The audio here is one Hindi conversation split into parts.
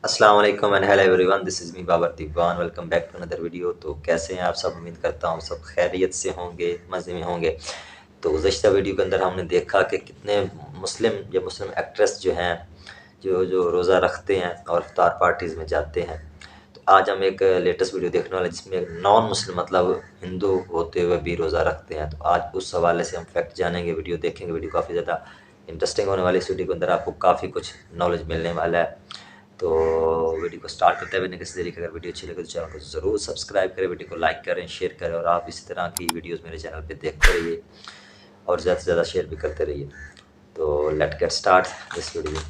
अस्सलाम वालेकुम and hello everyone, this is me Babar Diwan. Welcome back to another video. तो कैसे हैं आप सब? उम्मीद करता हूँ सब खैरियत से होंगे, मज़े में होंगे। तो गुज़श्ता वीडियो के अंदर हमने देखा कि कितने मुस्लिम एक्ट्रेस जो हैं जो रोज़ा रखते हैं और इफ्तार पार्टीज़ में जाते हैं। तो आज हम एक लेटेस्ट वीडियो देखने वाले जिसमें एक नॉन मुस्लिम मतलब हिंदू होते हुए भी रोज़ा रखते हैं। तो आज उस हवाले से हम फैक्ट जानेंगे, वीडियो देखेंगे। वीडियो काफ़ी ज़्यादा इंटरेस्टिंग होने वाली है। इस वीडियो के अंदर आपको काफ़ी कुछ नॉलेज मिलने वाला है। तो वीडियो को स्टार्ट करते हुए किसी तरीके अगर वीडियो अच्छी लगे तो चैनल को ज़रूर सब्सक्राइब करें, वीडियो को लाइक करें, शेयर करें और आप इसी तरह की वीडियोस मेरे चैनल पे देखते रहिए और ज़्यादा से ज़्यादा शेयर भी करते रहिए। तो let get start this video.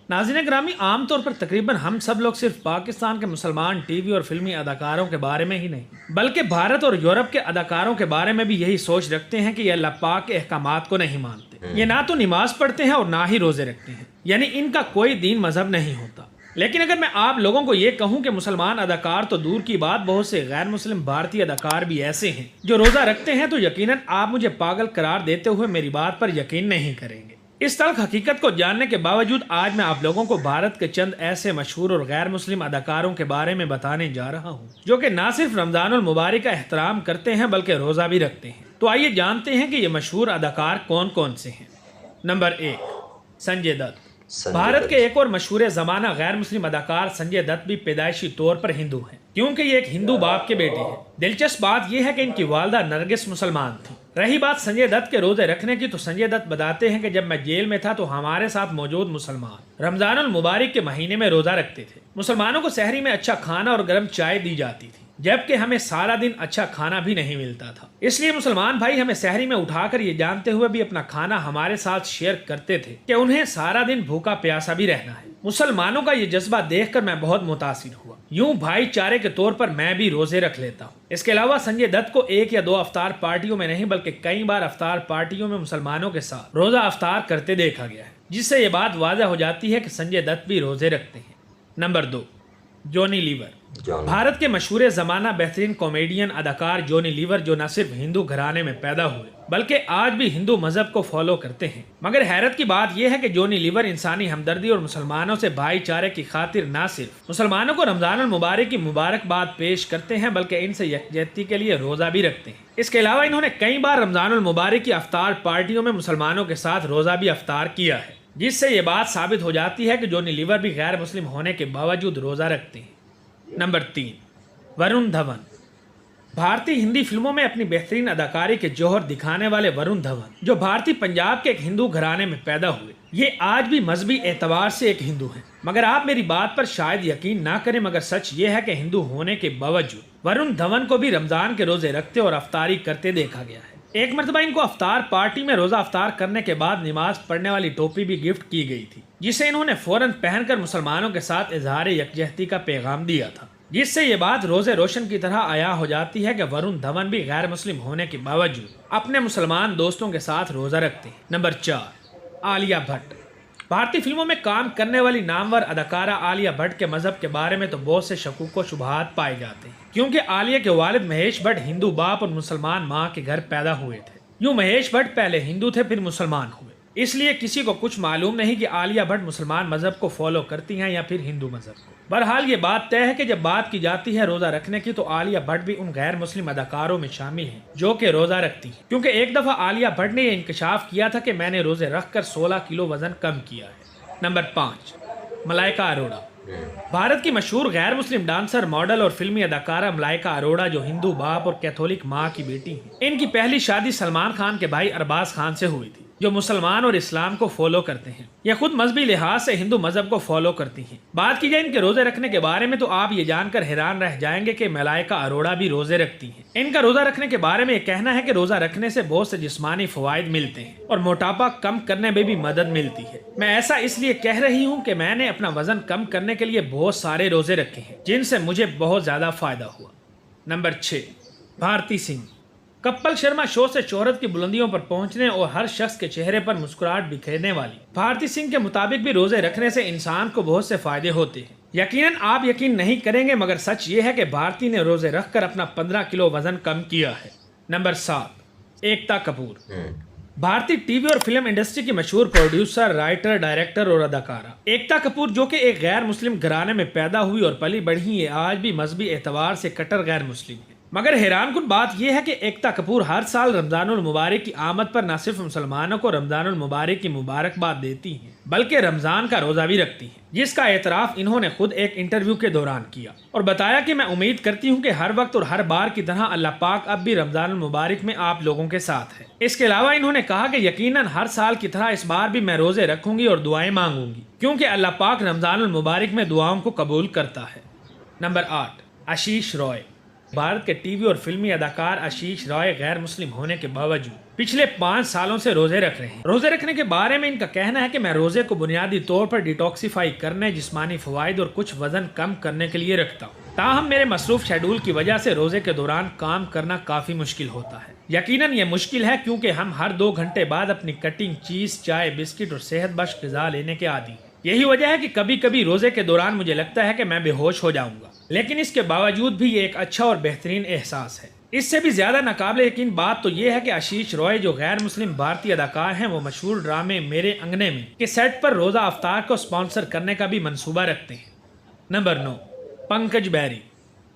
नाज़रीन ग्रामी, आमतौर पर तकरीबन हम सब लोग सिर्फ पाकिस्तान के मुसलमान टीवी और फिल्मी अदाकारों के बारे में ही नहीं बल्कि भारत और यूरोप के अदाकारों के बारे में भी यही सोच रखते हैं कि ये अल्लाह पाक के अहकामात को नहीं मानते। ये ना तो नमाज पढ़ते हैं और ना ही रोजे रखते हैं, यानी इनका कोई दीन मजहब नहीं होता। लेकिन अगर मैं आप लोगों को ये कहूं कि मुसलमान अदाकार तो दूर की बात, बहुत से गैर मुस्लिम भारतीय अदाकार भी ऐसे हैं जो रोजा रखते हैं, तो यकीनन आप मुझे पागल करार देते हुए मेरी बात पर यकीन नहीं करेंगे। इस तल्ख हकीकत को जानने के बावजूद आज मैं आप लोगों को भारत के चंद ऐसे मशहूर और गैर मुस्लिम अदाकारों के बारे में बताने जा रहा हूँ जो कि न सिर्फ रमजानुल मुबारक का एहतराम करते हैं बल्कि रोजा भी रखते हैं। तो आइए जानते हैं कि ये मशहूर अदाकार कौन कौन से हैं। नंबर 1, संजय दत्त। भारत के एक और मशहूर जमाना गैर मुस्लिम अदाकार संजय दत्त भी पैदाइशी तौर पर हिंदू हैं, क्योंकि ये एक हिंदू बाप के बेटे हैं। दिलचस्प बात यह है कि इनकी वालदा नरगिस मुसलमान थी। रही बात संजय दत्त के रोजे रखने की, तो संजय दत्त बताते हैं कि जब मैं जेल में था तो हमारे साथ मौजूद मुसलमान रमजानुल मुबारक के महीने में रोजा रखते थे। मुसलमानों को सहरी में अच्छा खाना और गर्म चाय दी जाती थी, जबकि हमें सारा दिन अच्छा खाना भी नहीं मिलता था। इसलिए मुसलमान भाई हमें सहरी में उठाकर ये जानते हुए भी अपना खाना हमारे साथ शेयर करते थे कि उन्हें सारा दिन भूखा प्यासा भी रहना है। मुसलमानों का ये जज्बा देखकर मैं बहुत मुतासिर हुआ। यूं भाईचारे के तौर पर मैं भी रोजे रख लेता हूँ। इसके अलावा संजय दत्त को एक या दो अफ्तार पार्टियों में नहीं बल्कि कई बार अफ्तार पार्टियों में मुसलमानों के साथ रोजा अफ्तार करते देखा गया है, जिससे ये बात वाज़ह हो जाती है कि संजय दत्त भी रोजे रखते हैं। Number 2, Johnny liver. भारत के मशहूर जमाना बेहतरीन कॉमेडियन अदाकार जॉनी लीवर, जो न सिर्फ हिंदू घराने में पैदा हुए बल्कि आज भी हिंदू मजहब को फॉलो करते हैं। मगर हैरत की बात यह है कि जॉनी लीवर इंसानी हमदर्दी और मुसलमानों से भाईचारे की खातिर न सिर्फ मुसलमानों को रमजानुल मुबारक की मुबारकबाद पेश करते हैं बल्कि इनसे यकजहती के लिए रोजा भी रखते हैं। इसके अलावा इन्होंने कई बार रमजानुल मुबारक की अफ्तार पार्टियों में मुसलमानों के साथ रोजा भी अफ्तार किया है, जिससे ये बात साबित हो जाती है कि जॉनी लीवर भी गैर मुस्लिम होने के बावजूद रोजा रखते हैं। नंबर 3, वरुण धवन। भारतीय हिंदी फिल्मों में अपनी बेहतरीन अदाकारी के जौहर दिखाने वाले वरुण धवन, जो भारतीय पंजाब के एक हिंदू घराने में पैदा हुए, ये आज भी मजहबी एतबार से एक हिंदू हैं। मगर आप मेरी बात पर शायद यकीन ना करें, मगर सच ये है कि हिंदू होने के बावजूद वरुण धवन को भी रमजान के रोजे रखते और अफ्तारी करते देखा गया है। एक मरतबा इनको अफ्तार पार्टी में रोजा अफ्तार करने के बाद नमाज पढ़ने वाली टोपी भी गिफ्ट की गई थी, जिसे इन्होंने फौरन पहनकर मुसलमानों के साथ इजहार यकजहती का पैगाम दिया था, जिससे ये बात रोजे रोशन की तरह आया हो जाती है कि वरुण धवन भी गैर मुस्लिम होने के बावजूद अपने मुसलमान दोस्तों के साथ रोजा रखते हैं। नंबर 4, आलिया भट्ट। भारतीय फिल्मों में काम करने वाली नामवर अदाकारा आलिया भट्ट के मजहब के बारे में तो बहुत से शकूक व शुबहात पाए जाते हैं, क्योंकि आलिया के वालिद महेश भट्ट हिंदू बाप और मुसलमान माँ के घर पैदा हुए थे। यूं महेश भट्ट पहले हिंदू थे फिर मुसलमान हुए, इसलिए किसी को कुछ मालूम नहीं कि आलिया भट्ट मुसलमान मजहब को फॉलो करती हैं या फिर हिंदू मजहब को। बहरहाल ये बात तय है कि जब बात की जाती है रोजा रखने की, तो आलिया भट्ट भी उन गैर मुस्लिम अदाकारों में शामिल हैं जो कि रोजा रखती हैं, क्योंकि एक दफा आलिया भट्ट ने यह इंकशाफ किया था कि मैंने रोजे रखकर 16 किलो वजन कम किया है। नंबर 5, मलाइका अरोड़ा। भारत की मशहूर गैर मुस्लिम डांसर, मॉडल और फिल्मी अदाकारा मलाइका अरोड़ा, जो हिंदू बाप और कैथोलिक माँ की बेटी हैं। इनकी पहली शादी सलमान खान के भाई अरबाज खान से हुई थी, जो मुसलमान और इस्लाम को फॉलो करते हैं। यह खुद मजहबी लिहाज से हिंदू मजहब को फॉलो करती हैं। बात की जाए इनके रोजे रखने के बारे में, तो आप ये जानकर हैरान रह जाएंगे कि मलाइका अरोड़ा भी रोजे रखती हैं। इनका रोजा रखने के बारे में यह कहना है कि रोजा रखने से बहुत से जिस्मानी फवायद मिलते हैं और मोटापा कम करने में भी मदद मिलती है। मैं ऐसा इसलिए कह रही हूँ कि मैंने अपना वजन कम करने के लिए बहुत सारे रोजे रखे हैं, जिनसे मुझे बहुत ज्यादा फायदा हुआ। नंबर 6, भारती सिंह। कपिल शर्मा शो से शोहरत की बुलंदियों पर पहुंचने और हर शख्स के चेहरे पर मुस्कुराहट बिखेरने वाली भारती सिंह के मुताबिक भी रोजे रखने से इंसान को बहुत से फायदे होते हैं। यकीनन आप यकीन नहीं करेंगे, मगर सच ये है कि भारती ने रोजे रखकर अपना 15 किलो वजन कम किया है। नंबर 7, एकता कपूर। भारतीय टीवी और फिल्म इंडस्ट्री की मशहूर प्रोड्यूसर, राइटर, डायरेक्टर और अदाकारा एकता कपूर, जो कि एक गैर मुस्लिम घराने में पैदा हुई और पली बढ़ी है, आज भी मजहबी एतबार से कट्टर गैर मुस्लिम है। मगर हैरानकुन बात यह है कि एकता कपूर हर साल रमजानुल मुबारक की आमद पर न सिर्फ मुसलमानों को रमजानुल मुबारक की मुबारकबाद देती हैं, बल्कि रमजान का रोजा भी रखती हैं, जिसका एतराफ इन्होंने खुद एक इंटरव्यू के दौरान किया और बताया कि मैं उम्मीद करती हूं कि हर वक्त और हर बार की तरह अल्लाह पाक अब भी रमजानुल मुबारक में आप लोगों के साथ है। इसके अलावा इन्होंने कहा कि यकीनन हर साल की तरह इस बार भी मैं रोजे रखूंगी और दुआएं मांगूंगी, क्योंकि अल्लाह पाक रमजानुल मुबारक में दुआओं को कबूल करता है। नंबर 8, आशीष रॉय। भारत के टीवी और फिल्मी अदाकार आशीष रॉय गैर मुस्लिम होने के बावजूद पिछले 5 सालों से रोजे रख रहे हैं। रोजे रखने के बारे में इनका कहना है कि मैं रोजे को बुनियादी तौर पर डिटॉक्सिफाई करने, जिस्मानी फवाइद और कुछ वजन कम करने के लिए रखता हूँ। ताहम मेरे मसरूफ शेड्यूल की वजह से रोजे के दौरान काम करना काफी मुश्किल होता है। यकीनन ये मुश्किल है क्योंकि हम हर 2 घंटे बाद अपनी कटिंग, चीज, चाय, बिस्किट और सेहत बख्श ग़िज़ा लेने के आदी हैं। यही वजह है कि कभी कभी रोजे के दौरान मुझे लगता है कि मैं बेहोश हो जाऊंगा, लेकिन इसके बावजूद भी ये एक अच्छा और बेहतरीन एहसास है। इससे भी ज्यादा नाकाबिले यकीन बात तो ये है कि आशीष रॉय, जो गैर मुस्लिम भारतीय अदाकार हैं, वो मशहूर ड्रामे मेरे अंगने में के सेट पर रोजा अफ्तार को स्पॉन्सर करने का भी मंसूबा रखते हैं। नंबर 9, पंकज बैरी।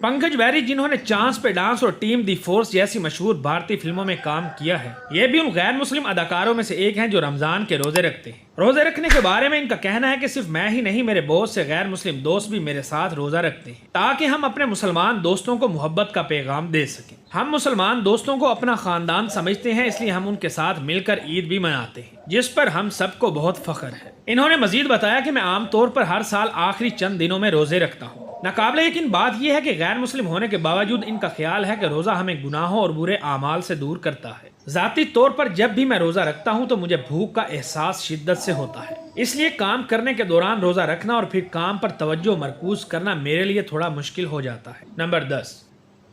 पंकज बैरी, जिन्होंने चांस पे डांस और टीम दी फोर्स जैसी मशहूर भारतीय फिल्मों में काम किया है, ये भी उन गैर मुस्लिम अदाकारों में से एक हैं जो रमजान के रोजे रखते हैं। रोजे रखने के बारे में इनका कहना है कि सिर्फ मैं ही नहीं, मेरे बहुत से गैर मुस्लिम दोस्त भी मेरे साथ रोजा रखते हैं, ताकि हम अपने मुसलमान दोस्तों को मोहब्बत का पैगाम दे सकें। हम मुसलमान दोस्तों को अपना खानदान समझते हैं, इसलिए हम उनके साथ मिलकर ईद भी मनाते हैं, जिस पर हम सबको बहुत फख्र है। इन्होंने मजीद बताया कि मैं आमतौर पर हर साल आखिरी चंद दिनों में रोजे रखता हूँ। नाकाबिले यकीन बात यह है कि गैर मुस्लिम होने के बावजूद इनका ख्याल है कि रोजा हमें गुनाहों और बुरे आमाल से दूर करता है। जाती तौर पर जब भी मैं रोजा रखता हूं तो मुझे भूख का एहसास शिद्दत से होता है, इसलिए काम करने के दौरान रोजा रखना और फिर काम पर तवज्जो मरकूज करना मेरे लिए थोड़ा मुश्किल हो जाता है। नंबर 10,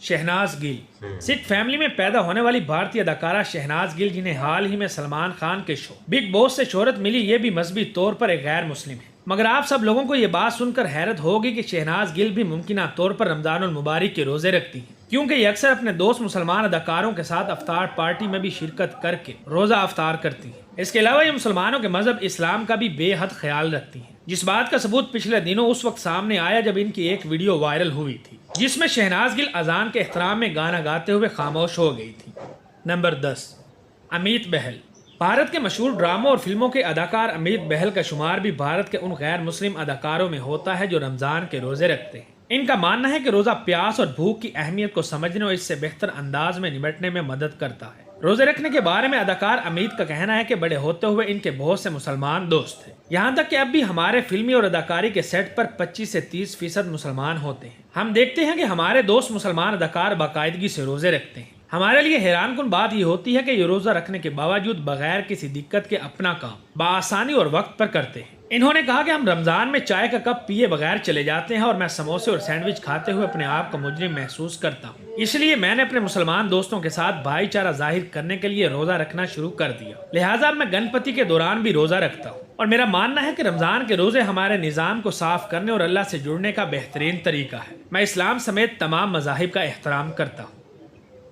शहनाज गिल। सिख फैमिली में पैदा होने वाली भारतीय अदाकारा शहनाज गिल, जिन्हें हाल ही में सलमान खान के शो बिग बॉस से शोहरत मिली, ये भी मजहबी तौर पर एक गैर मुस्लिम है। मगर आप सब लोगों को ये बात सुनकर हैरत होगी कि शहनाज गिल भी मुमकिन तौर पर रमजानुल मुबारक के रोजे रखती हैं, क्योंकि ये अक्सर अपने दोस्त मुसलमान अदाकारों के साथ अफ्तार पार्टी में भी शिरकत करके रोजा अफ्तार करती हैं। इसके अलावा ये मुसलमानों के मजहब इस्लाम का भी बेहद ख्याल रखती हैं, जिस बात का सबूत पिछले दिनों उस वक्त सामने आया जब इनकी एक वीडियो वायरल हुई थी, जिसमें शहनाज गिल अजान के एहतराम में गाना गाते हुए खामोश हो गई थी। नंबर 10, अमित बहल। भारत के मशहूर ड्रामों और फिल्मों के अदाकार अमित बहल का शुमार भी भारत के उन गैर मुस्लिम अदाकारों में होता है जो रमजान के रोजे रखते हैं। इनका मानना है कि रोजा प्यास और भूख की अहमियत को समझने और इससे बेहतर अंदाज में निपटने में मदद करता है। रोजे रखने के बारे में अदाकार अमित का कहना है कि बड़े होते हुए इनके बहुत से मुसलमान दोस्त थे, यहाँ तक कि अब भी हमारे फिल्मी और अदाकारी के सेट पर 25 से 30% मुसलमान होते हैं। हम देखते हैं कि हमारे दोस्त मुसलमान अदाकार बाकायदगी से रोजे रखते हैं। हमारे लिए हैरानकुन बात यह होती है कि ये रोजा रखने के बावजूद बगैर किसी दिक्कत के अपना काम बआसानी और वक्त पर करते हैं। इन्होंने कहा कि हम रमजान में चाय का कप पिए बगैर चले जाते हैं और मैं समोसे और सैंडविच खाते हुए अपने आप को मुजरिम महसूस करता हूँ। इसलिए मैंने अपने मुसलमान दोस्तों के साथ भाईचारा जाहिर करने के लिए रोजा रखना शुरू कर दिया। लिहाजा मैं गणपति के दौरान भी रोजा रखता हूँ और मेरा मानना है कि रमजान के रोजे हमारे निज़ाम को साफ करने और अल्लाह से जुड़ने का बेहतरीन तरीका है। मैं इस्लाम समेत तमाम मज़ाहिब का एहतराम करता हूँ।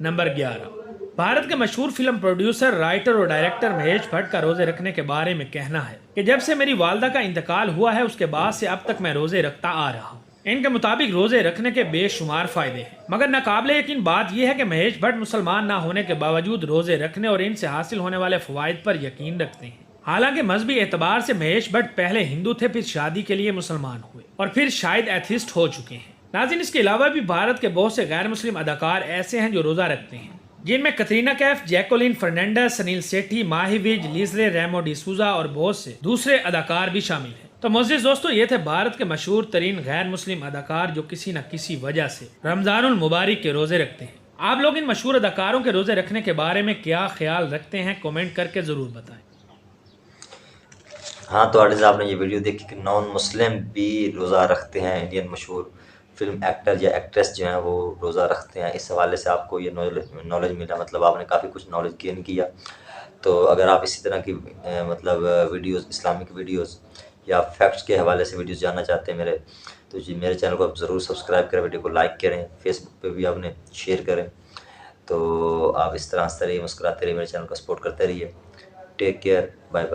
नंबर 11, भारत के मशहूर फिल्म प्रोड्यूसर, राइटर और डायरेक्टर महेश भट्ट का रोजे रखने के बारे में कहना है कि जब से मेरी वालदा का इंतकाल हुआ है उसके बाद से अब तक मैं रोजे रखता आ रहा हूँ। इनके मुताबिक रोजे रखने के बेशुमार फायदे हैं, मगर नाकाबिले यकीन बात यह है कि महेश भट्ट मुसलमान ना होने के बावजूद रोजे रखने और इनसे हासिल होने वाले फवाइद पर यकीन रखते हैं। हालांकि मजहबी एतबार से महेश भट्ट पहले हिंदू थे, फिर शादी के लिए मुसलमान हुए और फिर शायद एथिस्ट हो चुके हैं। नाज़रीन, इसके अलावा भी भारत के बहुत से गैर मुस्लिम अदाकार ऐसे हैं जो रोजा रखते हैं, जिनमें कतरीना कैफ, जैकोलिन फर्नांडिस, सनील सेठी, माही विज, लिजले, रेमो डिसूजा और बहुत से दूसरे अदाकार भी शामिल हैं। तो मोअज़्ज़िज़ दोस्तों, ये थे भारत के मशहूर तरीन गैर मुस्लिम अदाकार जो किसी न किसी वजह से रमजानुल मुबारक के रोजे रखते हैं। आप लोग इन मशहूर अदाकारों के रोजे रखने के बारे में क्या ख्याल रखते हैं, कमेंट करके जरूर बताएं। हाँ, तो आर्टिस्ट, आपने ये वीडियो देखी कि नॉन मुस्लिम भी रोज़ा रखते हैं। इंडियन मशहूर फिल्म एक्टर या एक्ट्रेस जो हैं वो रोज़ा रखते हैं। इस हवाले से आपको ये नॉलेज मिला, मतलब आपने काफ़ी कुछ नॉलेज गेन किया। तो अगर आप इसी तरह की मतलब वीडियोस, इस्लामिक वीडियोस या फैक्ट्स के हवाले से वीडियोस जानना चाहते हैं तो जी मेरे चैनल को आप ज़रूर सब्सक्राइब करें, वीडियो को लाइक करें, फेसबुक पे भी आपने शेयर करें। तो आप इस तरह हंसते रहिए, मुस्कुराते रहिए, मेरे चैनल को सपोर्ट करते रहिए। Take care, bye bye.